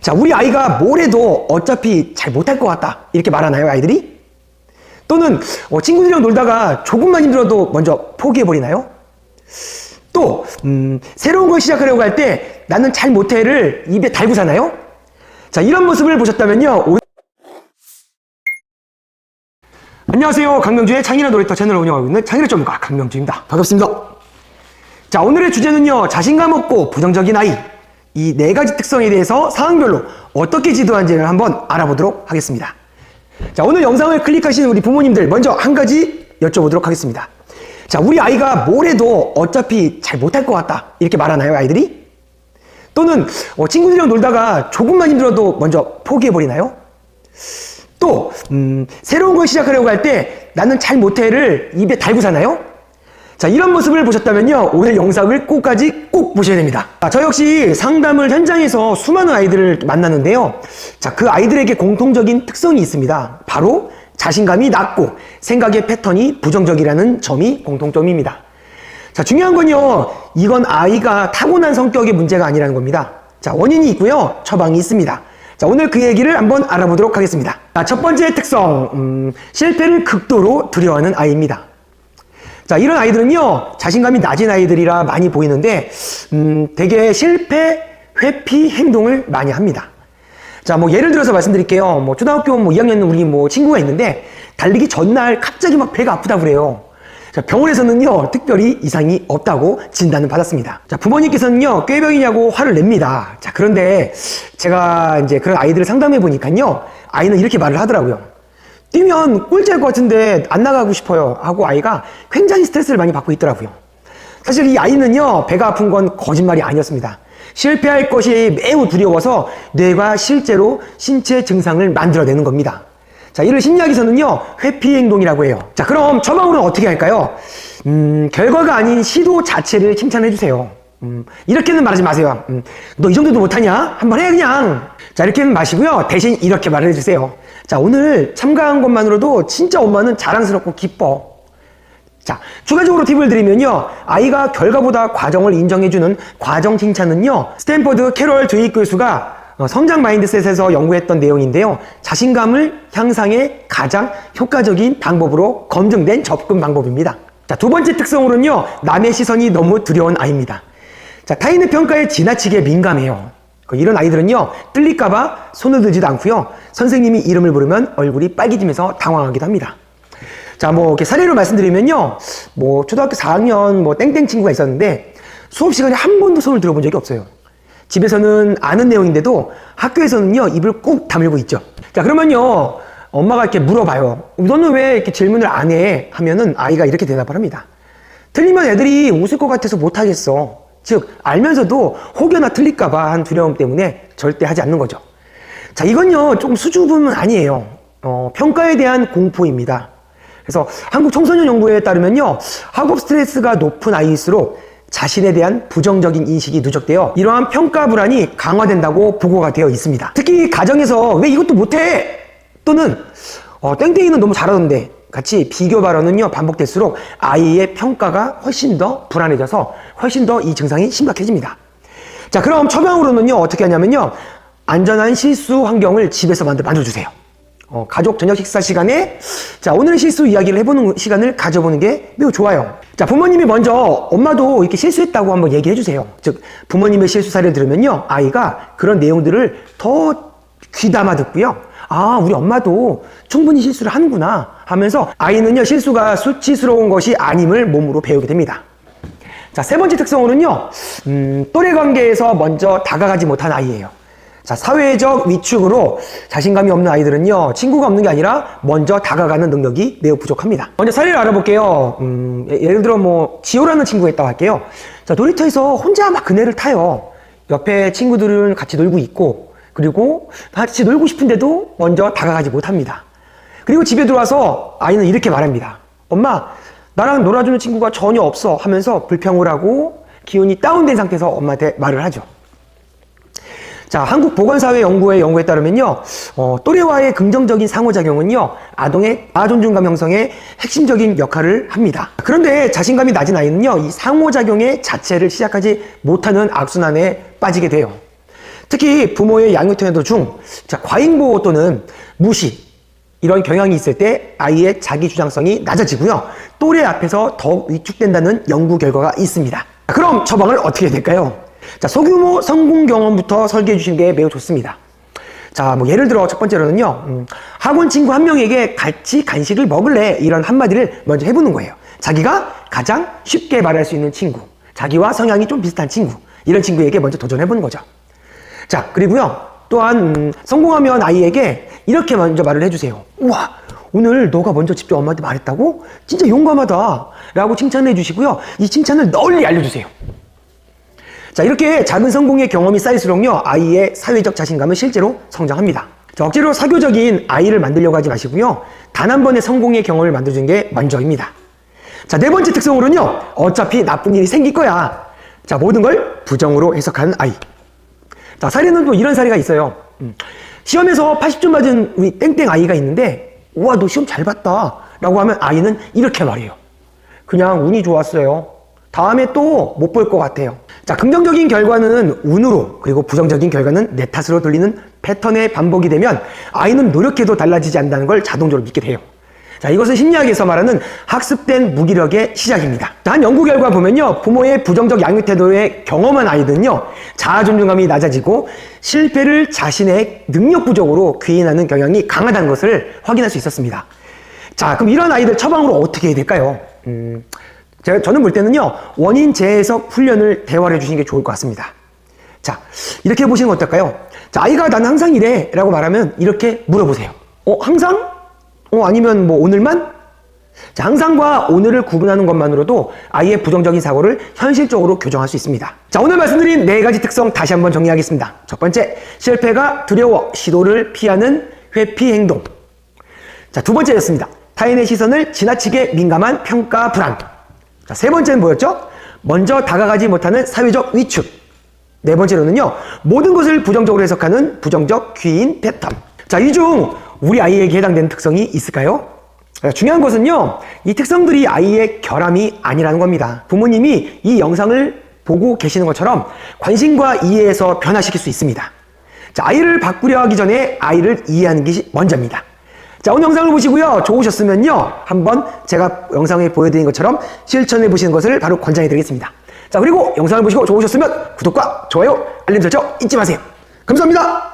자, 우리 아이가 뭘 해도 어차피 잘 못할 것 같다, 이렇게 말하나요, 아이들이? 또는 친구들이랑 놀다가 조금만 힘들어도 먼저 포기해버리나요? 또 새로운 걸 시작하려고 할 때 나는 잘 못해를 입에 달고 사나요? 자, 이런 모습을 보셨다면요, 안녕하세요. 강명주의 창의력 놀이터 채널을 운영하고 있는 창의력 전문가 강명주입니다. 반갑습니다. 자, 오늘의 주제는요, 자신감 없고 부정적인 아이, 이 네 가지 특성에 대해서 상황별로 어떻게 지도하는지를 한번 알아보도록 하겠습니다. 자, 오늘 영상을 클릭하시는 우리 부모님들, 먼저 한 가지 여쭤보도록 하겠습니다. 자, 우리 아이가 뭘 해도 어차피 잘 못할 것 같다, 이렇게 말하나요, 아이들이? 또는 친구들이랑 놀다가 조금만 힘들어도 먼저 포기해버리나요? 또 새로운 걸 시작하려고 할 때 나는 잘 못해를 입에 달고 사나요? 자, 이런 모습을 보셨다면요, 오늘 영상을 꼭 보셔야 됩니다. 저 역시 상담을 현장에서 수많은 아이들을 만나는데요, 자, 그 아이들에게 공통적인 특성이 있습니다. 바로 자신감이 낮고 생각의 패턴이 부정적이라는 점이 공통점입니다. 자, 중요한 건요, 이건 아이가 타고난 성격의 문제가 아니라는 겁니다. 자, 원인이 있고요, 처방이 있습니다. 자, 오늘 그 얘기를 한번 알아보도록 하겠습니다. 자, 첫 번째 특성, 실패를 극도로 두려워하는 아이입니다. 자, 이런 아이들은요, 자신감이 낮은 아이들이라 많이 보이는데 되게 실패, 회피 행동을 많이 합니다. 자, 예를 들어서 말씀드릴게요. 초등학교 2학년 우리 친구가 있는데 달리기 전날 갑자기 막 배가 아프다고 그래요. 자, 병원에서는요, 특별히 이상이 없다고 진단을 받았습니다. 자, 부모님께서는요, 꾀병이냐고 화를 냅니다. 자, 그런데 제가 이제 그런 아이들을 상담해 보니까요, 아이는 이렇게 말을 하더라고요. 뛰면 꼴찌할 것 같은데 안 나가고 싶어요 하고 아이가 굉장히 스트레스를 많이 받고 있더라고요. 사실 이 아이는요, 배가 아픈 건 거짓말이 아니었습니다. 실패할 것이 매우 두려워서 뇌가 실제로 신체 증상을 만들어내는 겁니다. 자, 이를 심리학에서는요, 회피 행동이라고 해요. 자, 그럼 처방으로는 어떻게 할까요? 결과가 아닌 시도 자체를 칭찬해 주세요. 이렇게는 말하지 마세요. 너 이 정도도 못하냐? 한번 해 그냥. 자, 이렇게는 마시고요, 대신 이렇게 말을 해주세요. 자, 오늘 참가한 것만으로도 진짜 엄마는 자랑스럽고 기뻐. 자, 추가적으로 팁을 드리면요, 아이가 결과보다 과정을 인정해주는 과정 칭찬은요, 스탠퍼드 캐롤 드웨이크 교수가 성장 마인드셋에서 연구했던 내용인데요, 자신감을 향상에 가장 효과적인 방법으로 검증된 접근 방법입니다. 자, 두 번째 특성으로는요, 남의 시선이 너무 두려운 아이입니다. 자, 타인의 평가에 지나치게 민감해요. 이런 아이들은요, 틀릴까봐 손을 들지도 않고요, 선생님이 이름을 부르면 얼굴이 빨개지면서 당황하기도 합니다. 자, 이렇게 사례로 말씀드리면요, 초등학교 4학년 땡땡 친구가 있었는데 수업 시간에 한 번도 손을 들어본 적이 없어요. 집에서는 아는 내용인데도 학교에서는요, 입을 꾹 다물고 있죠. 자, 그러면요, 엄마가 이렇게 물어봐요. 너는 왜 이렇게 질문을 안 해? 하면은 아이가 이렇게 대답을 합니다. 틀리면 애들이 웃을 것 같아서 못하겠어. 즉, 알면서도 혹여나 틀릴까봐 한 두려움 때문에 절대 하지 않는 거죠. 자, 이건요, 조금 수줍음은 아니에요. 평가에 대한 공포입니다. 그래서 한국 청소년 연구에 따르면요, 학업 스트레스가 높은 아이일수록 자신에 대한 부정적인 인식이 누적되어 이러한 평가 불안이 강화된다고 보고가 되어 있습니다. 특히 가정에서 왜 이것도 못해? 또는 땡땡이는 너무 잘하던데 같이 비교 발언은요, 반복될수록 아이의 평가가 훨씬 더 불안해져서 훨씬 더 이 증상이 심각해집니다. 자, 그럼 처방으로는요, 어떻게 하냐면요, 안전한 실수 환경을 집에서 만들어주세요. 가족 저녁 식사 시간에, 자, 오늘의 실수 이야기를 해보는 시간을 가져보는 게 매우 좋아요. 자, 부모님이 먼저 엄마도 이렇게 실수했다고 한번 얘기해 주세요. 즉, 부모님의 실수 사례를 들으면요, 아이가 그런 내용들을 더 귀담아 듣고요, 아, 우리 엄마도 충분히 실수를 하는구나 하면서 아이는요, 실수가 수치스러운 것이 아님을 몸으로 배우게 됩니다. 자, 세 번째 특성으로는요, 또래 관계에서 먼저 다가가지 못한 아이예요. 자, 사회적 위축으로 자신감이 없는 아이들은요, 친구가 없는 게 아니라 먼저 다가가는 능력이 매우 부족합니다. 먼저 사례를 알아볼게요. 예를 들어 지호라는 친구가 있다고 할게요. 자, 놀이터에서 혼자 막 그네를 타요. 옆에 친구들은 같이 놀고 있고, 그리고 같이 놀고 싶은데도 먼저 다가가지 못합니다. 그리고 집에 들어와서 아이는 이렇게 말합니다. 엄마, 나랑 놀아주는 친구가 전혀 없어 하면서 불평을 하고 기운이 다운된 상태에서 엄마한테 말을 하죠. 자, 한국보건사회연구의 연구에 따르면요, 또래와의 긍정적인 상호작용은요, 아동의 자아존중감 형성에 핵심적인 역할을 합니다. 그런데 자신감이 낮은 아이는요, 이 상호작용의 자체를 시작하지 못하는 악순환에 빠지게 돼요. 특히 부모의 양육 태도 중 과잉보호 또는 무시 이런 경향이 있을 때 아이의 자기 주장성이 낮아지고요. 또래 앞에서 더욱 위축된다는 연구 결과가 있습니다. 그럼 처방을 어떻게 해야 될까요? 소규모 성공 경험부터 설계해 주시는 게 매우 좋습니다. 예를 들어 첫 번째로는요. 학원 친구 한 명에게 같이 간식을 먹을래? 이런 한마디를 먼저 해보는 거예요. 자기가 가장 쉽게 말할 수 있는 친구, 자기와 성향이 좀 비슷한 친구, 이런 친구에게 먼저 도전해보는 거죠. 그리고요. 또한 성공하면 아이에게 이렇게 먼저 말을 해주세요. 우와, 오늘 너가 먼저 직접 엄마한테 말했다고? 진짜 용감하다 라고 칭찬해 주시고요. 이 칭찬을 널리 알려주세요. 이렇게 작은 성공의 경험이 쌓일수록요, 아이의 사회적 자신감은 실제로 성장합니다. 억지로 사교적인 아이를 만들려고 하지 마시고요. 단 한 번의 성공의 경험을 만들어주는 게 먼저입니다. 네 번째 특성으로는요, 어차피 나쁜 일이 생길 거야. 모든 걸 부정으로 해석하는 아이. 사례는 또 이런 사례가 있어요. 시험에서 80점 맞은 우리 땡땡 아이가 있는데, 우와, 너 시험 잘 봤다 라고 하면 아이는 이렇게 말해요. 그냥 운이 좋았어요. 다음에 또 못 볼 것 같아요. 긍정적인 결과는 운으로, 그리고 부정적인 결과는 내 탓으로 돌리는 패턴의 반복이 되면 아이는 노력해도 달라지지 않는다는 걸 자동적으로 믿게 돼요. 이것은 심리학에서 말하는 학습된 무기력의 시작입니다. 한 연구 결과 보면요, 부모의 부정적 양육 태도에 경험한 아이들은요, 자아 존중감이 낮아지고 실패를 자신의 능력 부족으로 귀인하는 경향이 강하다는 것을 확인할 수 있었습니다. 그럼 이런 아이들 처방으로 어떻게 해야 될까요? 저는 볼 때는요, 원인 재해석 훈련을 대화를 해주시는 게 좋을 것 같습니다. 이렇게 해보시는 건 어떨까요? 아이가 난 항상 이래 라고 말하면 이렇게 물어보세요. 항상? 아니면 오늘만? 항상과 오늘을 구분하는 것만으로도 아이의 부정적인 사고를 현실적으로 교정할 수 있습니다. 오늘 말씀드린 4가지 특성 다시 한번 정리하겠습니다. 첫 번째, 실패가 두려워 시도를 피하는 회피 행동. 두 번째였습니다. 타인의 시선을 지나치게 민감한 평가 불안. 세 번째는 뭐였죠? 먼저 다가가지 못하는 사회적 위축. 네 번째로는요, 모든 것을 부정적으로 해석하는 부정적 귀인 패턴. 이 중 우리 아이에게 해당되는 특성이 있을까요? 중요한 것은요, 이 특성들이 아이의 결함이 아니라는 겁니다. 부모님이 이 영상을 보고 계시는 것처럼 관심과 이해에서 변화시킬 수 있습니다. 아이를 바꾸려 하기 전에 아이를 이해하는 것이 먼저입니다. 오늘 영상을 보시고요, 좋으셨으면요, 한번 제가 영상에 보여드린 것처럼 실천해 보시는 것을 바로 권장해 드리겠습니다. 그리고 영상을 보시고 좋으셨으면 구독과 좋아요, 알림 설정 잊지 마세요. 감사합니다.